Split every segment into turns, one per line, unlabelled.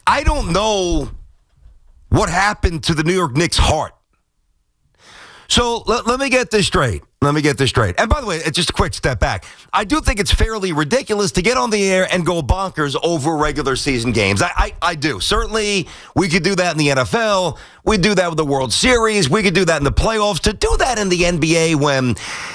I don't know what happened to the New York Knicks' heart. So let me get this straight. And by the way, just a quick step back. I do think it's fairly ridiculous to get on the air and go bonkers over regular season games. I do. Certainly, we could do that in the NFL. We do that with the World Series. We could do that in the playoffs. To do that in the NBA when,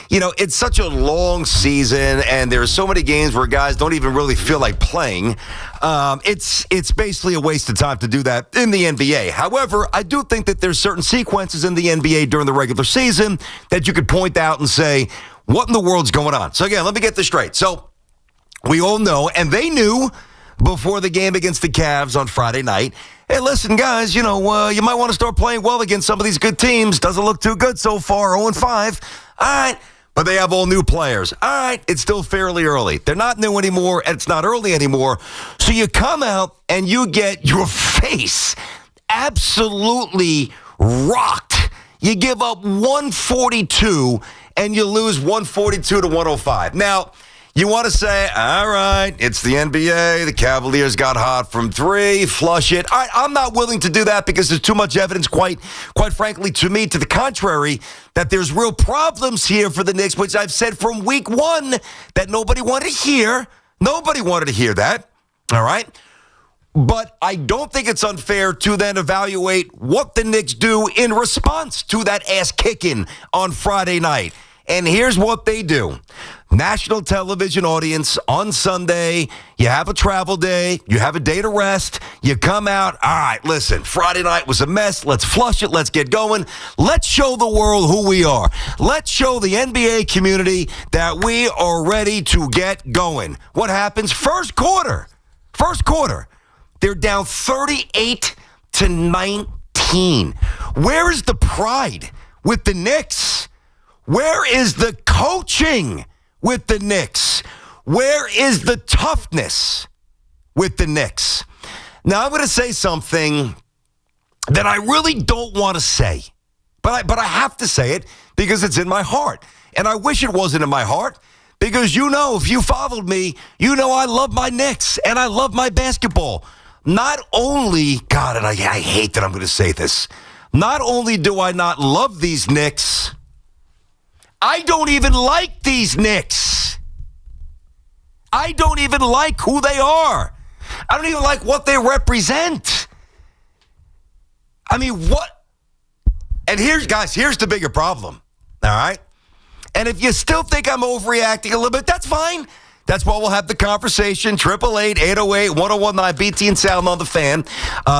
it's such a long season and there's so many games where guys don't even really feel like playing. It's basically a waste of time to do that in the NBA. However, I do think that there's certain sequences in the NBA during the regular season that you could point out and say, what in the world's going on? So again, let me get this straight. So we all know, and they knew before the game against the Cavs on Friday night, hey, listen, guys, you might want to start playing well against some of these good teams. Doesn't look too good so far, 0-5. All right. But they have all new players. All right, it's still fairly early. They're not new anymore, and it's not early anymore. So you come out and you get your face absolutely rocked. You give up 142, and you lose 142 to 105. Now, you want to say, all right, it's the NBA. The Cavaliers got hot from three. Flush it. All right, I'm not willing to do that because there's too much evidence, quite frankly, to me, to the contrary, that there's real problems here for the Knicks, which I've said from week one that nobody wanted to hear. Nobody wanted to hear that. All right? But I don't think it's unfair to then evaluate what the Knicks do in response to that ass kicking on Friday night. And here's what they do. National television audience on Sunday. You have a travel day. You have a day to rest. You come out. All right, listen, Friday night was a mess. Let's flush it. Let's get going. Let's show the world who we are. Let's show the NBA community that we are ready to get going. What happens? First quarter. They're down 38-19. Where is the pride with the Knicks? Where is the coaching with the Knicks? Where is the toughness with the Knicks? Now, I'm going to say something that I really don't want to say, but I have to say it because it's in my heart. And I wish it wasn't in my heart because, if you followed me, I love my Knicks and I love my basketball. Not only, God, and I hate that I'm going to say this, not only do I not love these Knicks, I don't even like these Knicks. I don't even like who they are. I don't even like what they represent. I mean, what? And here's the bigger problem, all right? And if you still think I'm overreacting a little bit, that's fine. That's why we'll have the conversation. 888-808-1019, BT and Sal on the fan.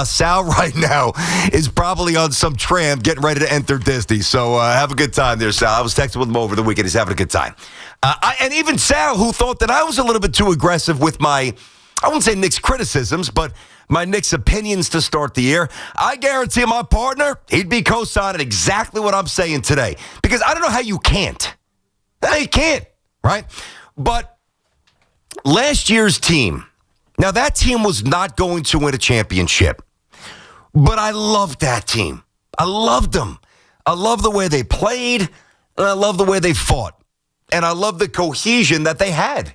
Sal right now is probably on some tram getting ready to enter Disney. So have a good time there, Sal. I was texting with him over the weekend. He's having a good time. And even Sal, who thought that I was a little bit too aggressive with my, I wouldn't say Knicks criticisms, but my Knicks opinions to start the year. I guarantee my partner, he'd be co-signing exactly what I'm saying today. Because I don't know how you can't. You can't, right? But last year's team, now that team was not going to win a championship, but I loved that team. I loved them. I love the way they played, and I love the way they fought. And I love the cohesion that they had.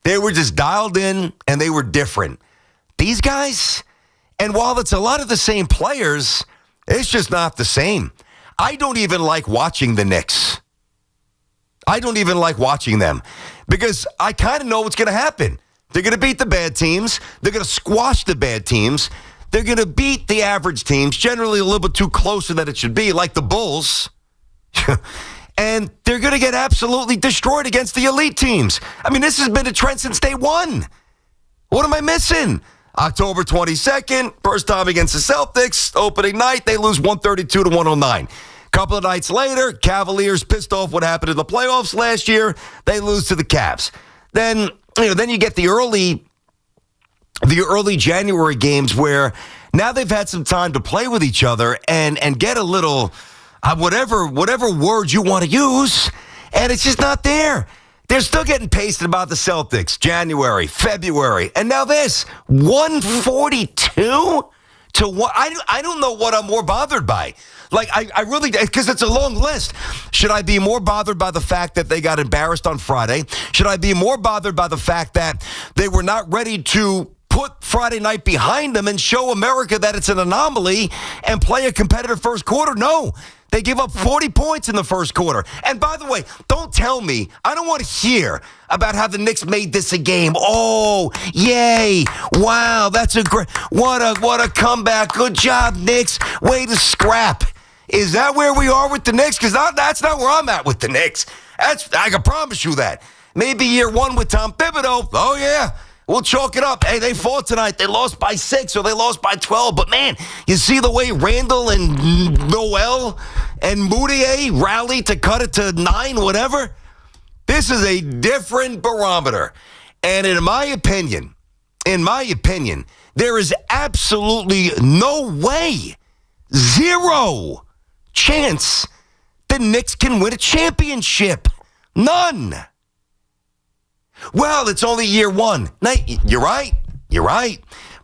They were just dialed in, and they were different. These guys, and while it's a lot of the same players, it's just not the same. I don't even like watching the Knicks. I don't even like watching them because I kind of know what's going to happen. They're going to beat the bad teams. They're going to squash the bad teams. They're going to beat the average teams, generally a little bit too closer than it should be, like the Bulls. And they're going to get absolutely destroyed against the elite teams. I mean, this has been a trend since day one. What am I missing? October 22nd, first time against the Celtics. Opening night, they lose 132 to 109. Couple of nights later, Cavaliers pissed off what happened in the playoffs last year. They lose to the Cavs. Then you get the early January games where now they've had some time to play with each other and get a little whatever word you want to use, and it's just not there. They're still getting pasted about the Celtics, January, February, and now this 142 to what? I don't know what I'm more bothered by. Like, I really, because it's a long list. Should I be more bothered by the fact that they got embarrassed on Friday? Should I be more bothered by the fact that they were not ready to put Friday night behind them and show America that it's an anomaly and play a competitive first quarter? No. They give up 40 points in the first quarter. And by the way, don't tell me, I don't want to hear about how the Knicks made this a game. Oh, yay. Wow, that's a great, what a comeback. Good job, Knicks. Way to scrap. Is that where we are with the Knicks? Because that's not where I'm at with the Knicks. I can promise you that. Maybe year one with Tom Thibodeau. Oh, yeah. We'll chalk it up. Hey, they fought tonight. They lost by 6 or they lost by 12. But, man, you see the way Randall and Noel and Moutier rallied to cut it to 9, whatever? This is a different barometer. And in my opinion, there is absolutely no way, zero chance the Knicks can win a championship. None. Well, it's only year one. No, you're right.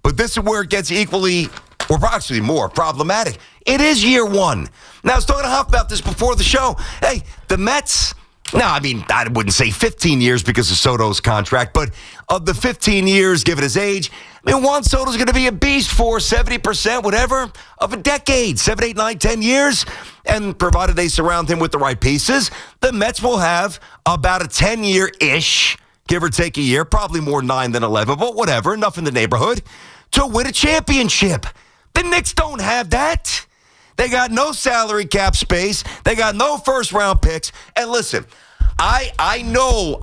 But this is where it gets equally, or actually more, problematic. It is year one. Now, I was talking to Huff about this before the show. Hey, the Mets, I wouldn't say 15 years because of Soto's contract, but of the 15 years, given his age, Juan Soto's going to be a beast for 70%, whatever, of a decade, 7, 8, 9, 10 years. And provided they surround him with the right pieces, the Mets will have about a 10-year-ish, give or take a year, probably more 9 than 11, but whatever, enough in the neighborhood, to win a championship. The Knicks don't have that. They got no salary cap space. They got no first-round picks. And listen, I know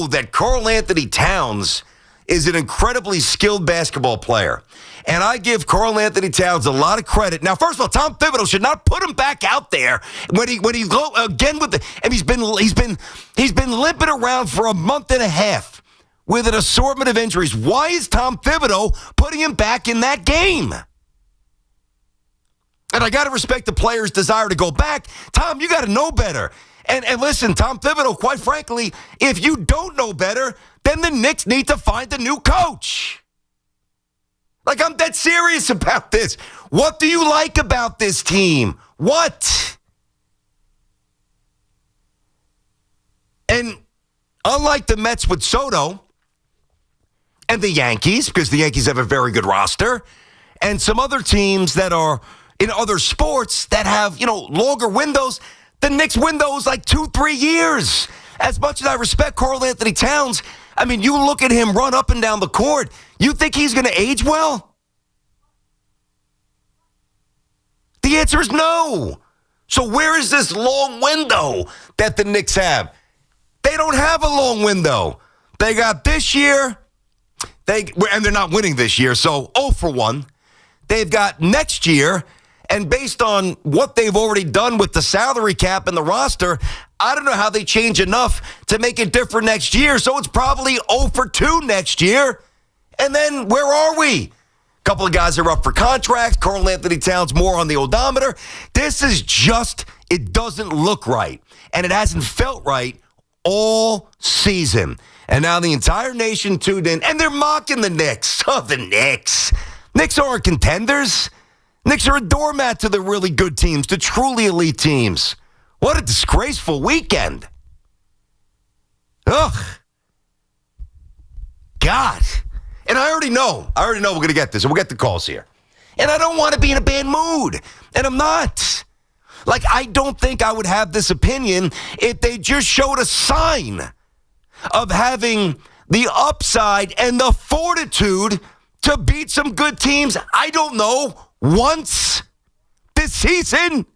that Karl Anthony Towns is an incredibly skilled basketball player. And I give Karl Anthony Towns a lot of credit. Now, first of all, Tom Thibodeau should not put him back out there when he go again with the, and he's been limping around for a month and a half with an assortment of injuries. Why is Tom Thibodeau putting him back in that game? And I got to respect the player's desire to go back. Tom, you got to know better. And listen, Tom Thibodeau, quite frankly, if you don't know better, then the Knicks need to find a new coach. Like, I'm dead serious about this. What do you like about this team? What? And unlike the Mets with Soto and the Yankees, because the Yankees have a very good roster, and some other teams that are in other sports that have, longer windows, the Knicks window is like 2-3 years. As much as I respect Karl Anthony Towns, you look at him run up and down the court. You think he's going to age well? The answer is no. So where is this long window that the Knicks have? They don't have a long window. They got this year, and they're not winning this year, so 0 for 1. They've got next year, and based on what they've already done with the salary cap and the roster, I don't know how they change enough to make it different next year. So it's probably 0 for 2 next year. And then where are we? A couple of guys are up for contracts. Karl Anthony Towns more on the odometer. This is just, it doesn't look right. And it hasn't felt right all season. And now the entire nation tuned in, and they're mocking the Knicks. Oh, the Knicks. Knicks aren't contenders. Knicks are a doormat to the really good teams, the truly elite teams. What a disgraceful weekend. Ugh. God. And I already know we're going to get this, and we'll get the calls here. And I don't want to be in a bad mood, and I'm not. Like, I don't think I would have this opinion if they just showed a sign of having the upside and the fortitude to beat some good teams, I don't know, once this season.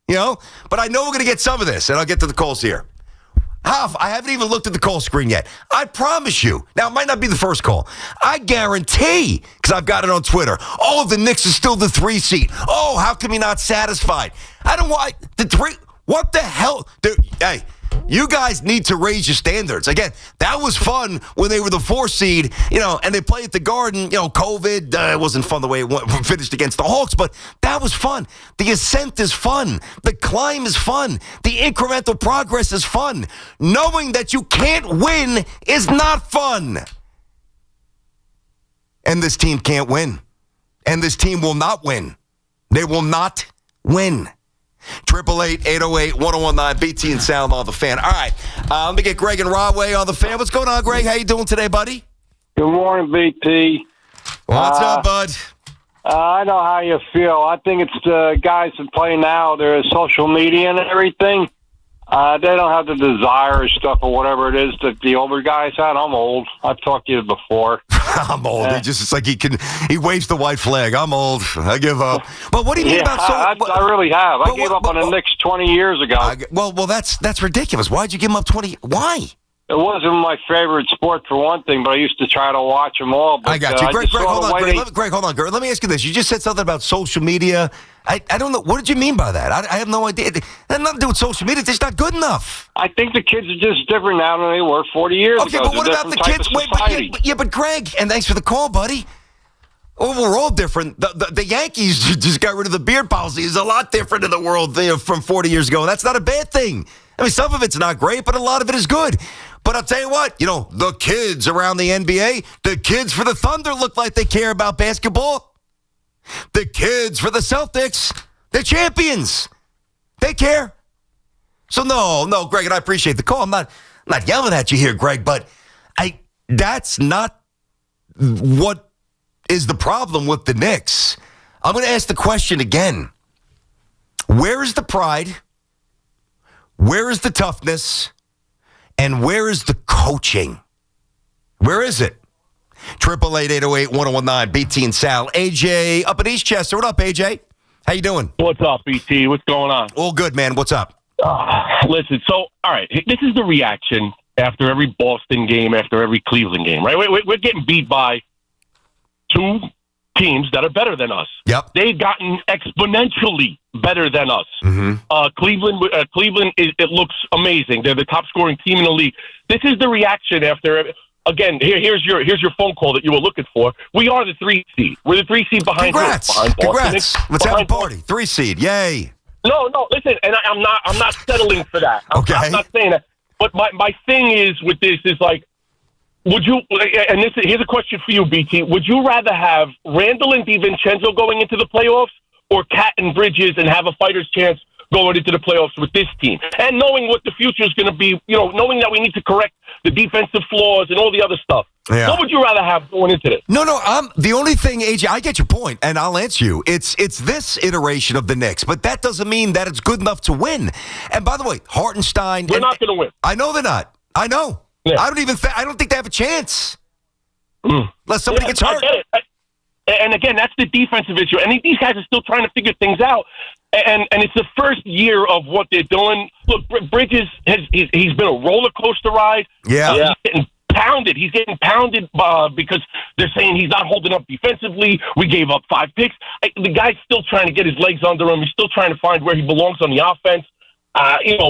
But I know we're going to get some of this, and I'll get to the calls here. I haven't even looked at the call screen yet. I promise you. Now, it might not be the first call. I guarantee, because I've got it on Twitter, the Knicks is still the 3 seed. Oh, how come you're not satisfied? I don't want the 3. What the hell? Hey, you guys need to raise your standards. Again, that was fun when they were the 4 seed, and they played at the Garden. COVID, it wasn't fun the way it finished against the Hawks, but that was fun. The ascent is fun. The climb is fun. The incremental progress is fun. Knowing that you can't win is not fun. And this team can't win. And this team will not win. They will not win. 888-808-1019, BT and Sound on the Fan. All right, let me get Greg and Rahway on the Fan. What's going on, Greg? How you doing today, buddy?
Good morning, BT.
What's up, bud?
I know how you feel. I think it's the guys that play now. There's social media and everything. They don't have the desire or stuff or whatever it is that the older guys had. I'm old. I've talked to you before.
I'm old. It's like he waves the white flag. I'm old. I give up. But what do you mean about
I really have. I gave up on the Knicks 20 years ago.
Well, that's ridiculous. Why'd you give them up 20? Why?
It wasn't my favorite sport for one thing, but I used to try to watch them all. But,
I got you. Greg, hold on. Greg, hold on. Let me ask you this. You just said something about social media. I don't know. What did you mean by that? I have no idea. It had nothing to do with social media. It's just not good enough.
I think the kids are just different now than they were 40 years ago.
Okay, but what about the kids? But Greg, and thanks for the call, buddy. Oh, we're all different. The Yankees just got rid of the beard policy. It's a lot different in the world from 40 years ago. That's not a bad thing. I mean, some of it's not great, but a lot of it is good. But I'll tell you what, the kids around the NBA, the kids for the Thunder look like they care about basketball. The kids for the Celtics, they're champions. They care. So no, Greg, and I appreciate the call. I'm not yelling at you here, Greg, but that's not what is the problem with the Knicks. I'm going to ask the question again. Where is the pride? Where is the toughness? And where is the coaching? Where is it? 888-808-1019, BT and Sal. AJ up in Eastchester. What up, AJ? How you doing?
What's up, BT? What's going on?
All good, man. What's up?
Listen, so, all right, this is the reaction after every Boston game, after every Cleveland game, right? We're getting beat by two teams that are better than us.
Yep.
They've gotten exponentially better than us.
Mm-hmm.
Cleveland, it looks amazing. They're the top scoring team in the league. This is the reaction after. Again, here's your phone call that you were looking for. We are the 3 seed. We're the 3 seed behind.
Congrats! Let's have a party. 3 seed. Yay!
No. Listen, and I'm not settling for that. I'm not saying that. But my thing is with this is like, would you? And here's a question for you, BT. Would you rather have Randall and DiVincenzo going into the playoffs, or Cat and Bridges and have a fighter's chance going into the playoffs with this team? And knowing what the future is going to be, knowing that we need to correct the defensive flaws and all the other stuff. Yeah. What would you rather have going into this?
No. The only thing, AJ, I get your point, and I'll answer you. It's this iteration of the Knicks, but that doesn't mean that it's good enough to win. And by the way, Hartenstein.
We're not going to win.
I know they're not. I know. Yeah. I don't think they have a chance. Unless somebody gets hurt.
I get it. And again, that's the defensive issue. And these guys are still trying to figure things out. And it's the first year of what they're doing. Look, Bridges he's been a roller coaster ride.
Yeah.
He's getting pounded. He's getting pounded because they're saying he's not holding up defensively. We gave up 5 picks. The guy's still trying to get his legs under him. He's still trying to find where he belongs on the offense.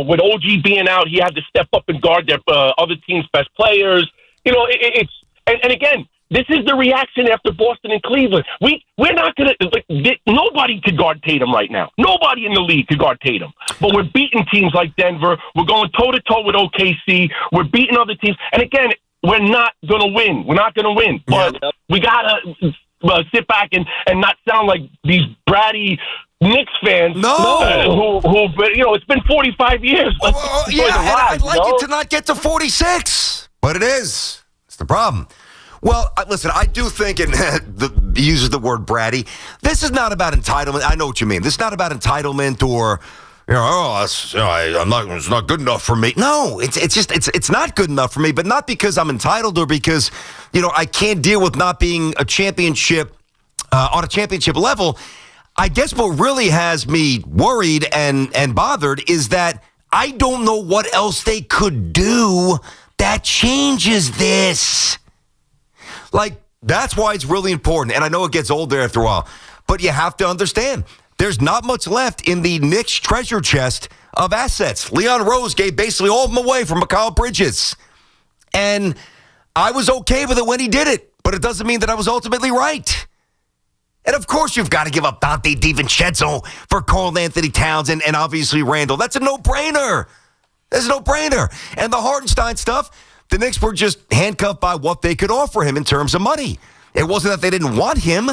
With OG being out, he had to step up and guard their other team's best players. And again, this is the reaction after Boston and Cleveland. We're not going to nobody could guard Tatum right now. Nobody in the league could guard Tatum. But we're beating teams like Denver. We're going toe-to-toe with OKC. We're beating other teams. And again, we're not going to win. We're not going to win. But we got to sit back and not sound like these bratty Knicks fans.
No.
Who it's been 45 years.
I'd like it to not get to 46. But it is. It's the problem. Well, listen, I do think, and he uses the word bratty, this is not about entitlement. I know what you mean. This is not about entitlement or, it's not good enough for me. No, it's not good enough for me, but not because I'm entitled or because, I can't deal with not being a championship, on a championship level. I guess what really has me worried and bothered is that I don't know what else they could do that changes this. Like, that's why it's really important. And I know it gets old there after a while. But you have to understand, there's not much left in the Knicks treasure chest of assets. Leon Rose gave basically all of them away from Mikal Bridges. And I was okay with it when he did it. But it doesn't mean that I was ultimately right. And of course you've got to give up Dante DiVincenzo for Karl Anthony Towns and obviously Randall. That's a no-brainer. That's a no-brainer. And the Hartenstein stuff, the Knicks were just handcuffed by what they could offer him in terms of money. It wasn't that they didn't want him,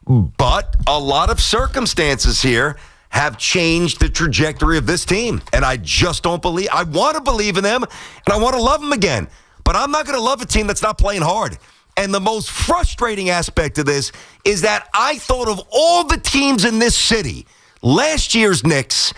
but a lot of circumstances here have changed the trajectory of this team. And I just don't believe. I want to believe in them, and I want to love them again. But I'm not going to love a team that's not playing hard. And the most frustrating aspect of this is that I thought of all the teams in this city, last year's Knicks,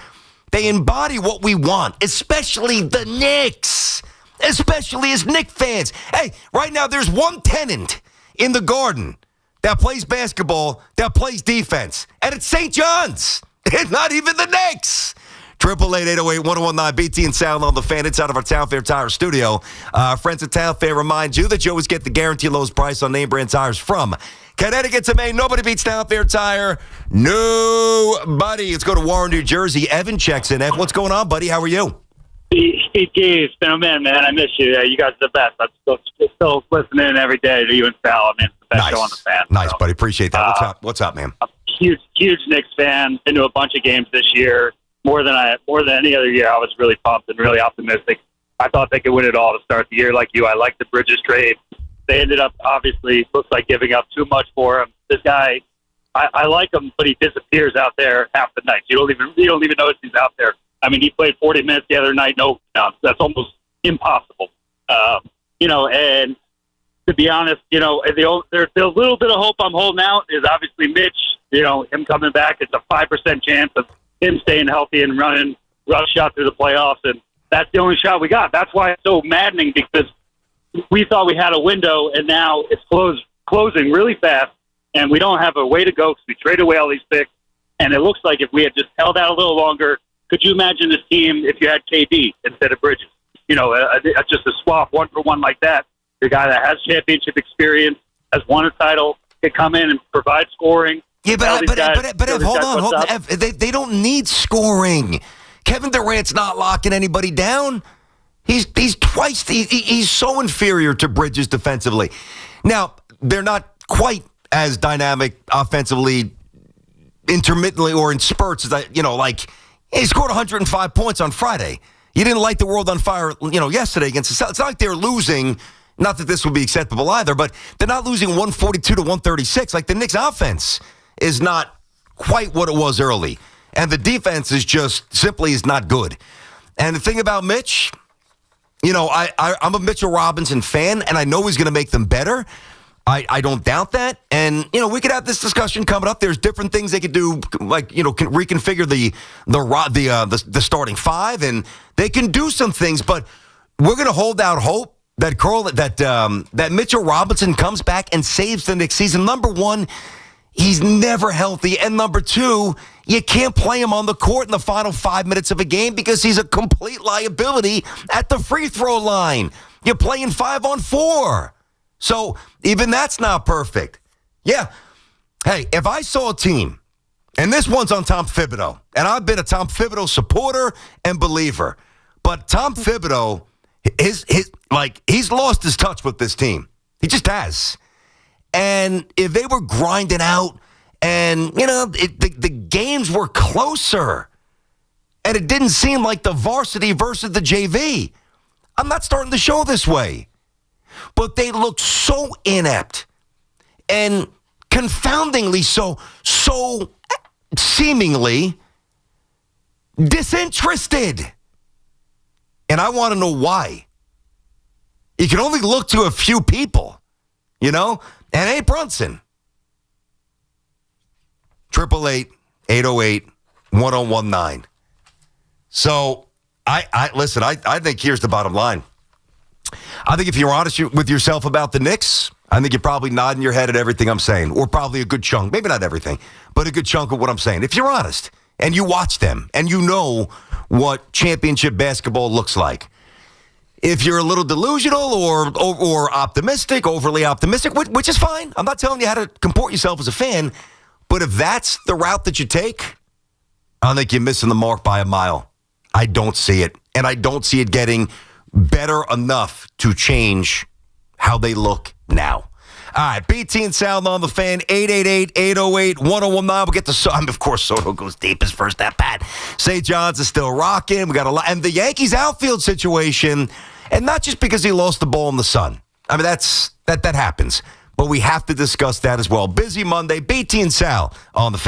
they embody what we want, especially the Knicks, especially as Knicks fans. Hey, right now there's one tenant in the Garden that plays basketball, that plays defense, and it's St. John's. It's not even the Knicks. 888-808-1019, BT and Sound on the Fan inside of our Town Fair Tire studio. Friends at Town Fair remind you that you always get the guaranteed lowest price on name brand tires from Connecticut to Maine. Nobody beats Town Fair Tire. Nobody. Let's go to Warren, New Jersey. Evan checks in. Evan, what's going on, buddy? How are you?
Steve G, it's been a minute, man. I miss you. You guys are the best. I'm still listening every day to you and Sal. I mean, it's the best show on the Fan.
Nice,
so.
buddy. Appreciate that. What's up, man?
I'm a huge Knicks fan. Been to a bunch of games this year. More than any other year, I was really pumped and really optimistic. I thought they could win it all to start the year. Like you, I liked the Bridges trade. They ended up, obviously, looks like giving up too much for him. This guy, I like him, but he disappears out there half the night. You don't even notice he's out there. I mean, he played 40 minutes the other night. No, that's almost impossible. And to be honest, there's a little bit of hope I'm holding out is obviously Mitch. Him coming back. It's a 5% chance of him staying healthy and running rough shot through the playoffs, and that's the only shot we got. That's why it's so maddening, because we thought we had a window, and now it's closing really fast, and we don't have a way to go because we traded away all these picks, and it looks like if we had just held out a little longer, could you imagine this team if you had KD instead of Bridges? Just a swap, 1-for-1 like that. The guy that has championship experience, has won a title, can come in and provide scoring.
Yeah, but hold on. They don't need scoring. Kevin Durant's not locking anybody down. He's so inferior to Bridges defensively. Now, they're not quite as dynamic offensively, intermittently or in spurts as he scored 105 points on Friday. You didn't light the world on fire, yesterday against the Celtics. It's not like they're losing. Not that this would be acceptable either, but they're not losing 142 to 136. Like, the Knicks offense is not quite what it was early. And the defense is just simply is not good. And the thing about Mitch, I'm a Mitchell Robinson fan, and I know he's going to make them better. I don't doubt that. And, we could have this discussion coming up. There's different things they could do, like, reconfigure the starting five, and they can do some things, but we're going to hold out hope that Mitchell Robinson comes back and saves the Knicks season. Number one, he's never healthy. And number two, you can't play him on the court in the final 5 minutes of a game because he's a complete liability at the free throw line. You're playing 5-on-4. So even that's not perfect. Yeah. Hey, if I saw a team, and this one's on Tom Thibodeau, and I've been a Tom Thibodeau supporter and believer, but Tom Thibodeau, he's lost his touch with this team. He just has. And if they were grinding out and, the games were closer and it didn't seem like the varsity versus the JV, I'm not starting the show this way. But they looked so inept and confoundingly so seemingly disinterested. And I want to know why. You can only look to a few people, and ain't Brunson. 888-808-1019. So I think here's the bottom line. I think if you're honest with yourself about the Knicks, I think you're probably nodding your head at everything I'm saying, or probably a good chunk, maybe not everything, but a good chunk of what I'm saying. If you're honest and you watch them and you know what championship basketball looks like, if you're a little delusional or optimistic, overly optimistic, which is fine. I'm not telling you how to comport yourself as a fan, but if that's the route that you take, I think you're missing the mark by a mile. I don't see it, and I don't see it getting better enough to change how they look now. All right, BT and Sound on the Fan, 888-808-1019. We'll get to, of course, Soto goes deep his first at bat. St. John's is still rocking. We got a lot. And the Yankees outfield situation, and not just because he lost the ball in the sun. I mean, that happens. But we have to discuss that as well. Busy Monday, BT and Sal on the Fan.